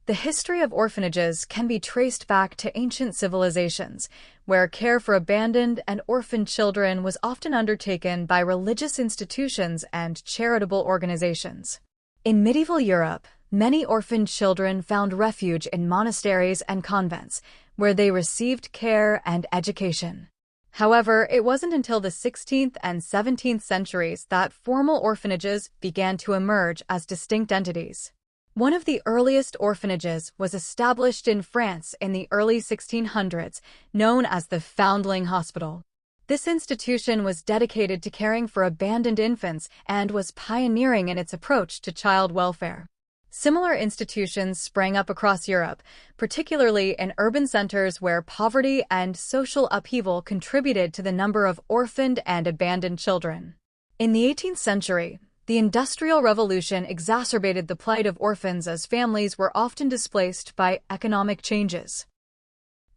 The history of orphanages can be traced back to ancient civilizations, where care for abandoned and orphaned children was often undertaken by religious institutions and charitable organizations. In medieval Europe, many orphaned children found refuge in monasteries and convents, where they received care and education. However, it wasn't until the 16th and 17th centuries that formal orphanages began to emerge as distinct entities. One of the earliest orphanages was established in France in the early 1600s, known as the Foundling Hospital. This institution was dedicated to caring for abandoned infants and was pioneering in its approach to child welfare. Similar institutions sprang up across Europe, particularly in urban centers where poverty and social upheaval contributed to the number of orphaned and abandoned children. In the 18th century, the Industrial Revolution exacerbated the plight of orphans as families were often displaced by economic changes.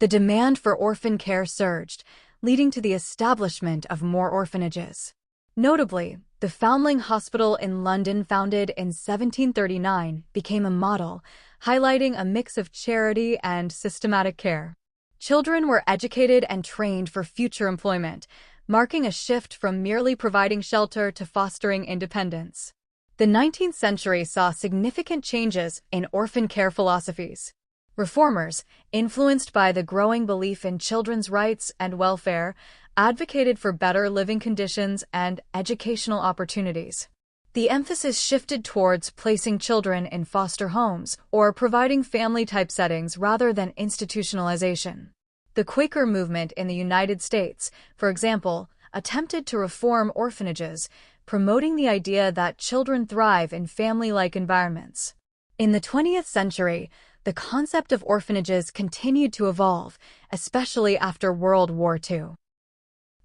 The demand for orphan care surged, leading to the establishment of more orphanages. Notably, the Foundling Hospital in London, founded in 1739, became a model, highlighting a mix of charity and systematic care. Children were educated and trained for future employment, marking a shift from merely providing shelter to fostering independence. The 19th century saw significant changes in orphan care philosophies. Reformers, influenced by the growing belief in children's rights and welfare, advocated for better living conditions and educational opportunities. The emphasis shifted towards placing children in foster homes or providing family-type settings rather than institutionalization. The Quaker movement in the United States, for example, attempted to reform orphanages, promoting the idea that children thrive in family-like environments. In the 20th century, the concept of orphanages continued to evolve, especially after World War II.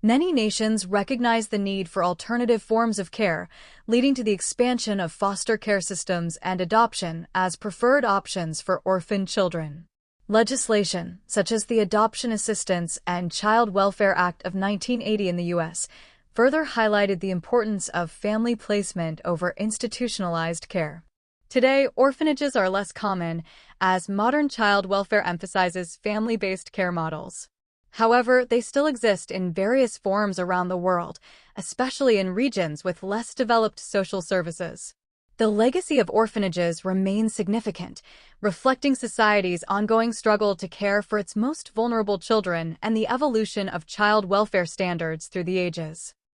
Many nations recognized the need for alternative forms of care, leading to the expansion of foster care systems and adoption as preferred options for orphaned children. Legislation, such as the Adoption Assistance and Child Welfare Act of 1980 in the U.S., further highlighted the importance of family placement over institutionalized care. Today, orphanages are less common, as modern child welfare emphasizes family-based care models. However, they still exist in various forms around the world, especially in regions with less developed social services. The legacy of orphanages remains significant, reflecting society's ongoing struggle to care for its most vulnerable children and the evolution of child welfare standards through the ages.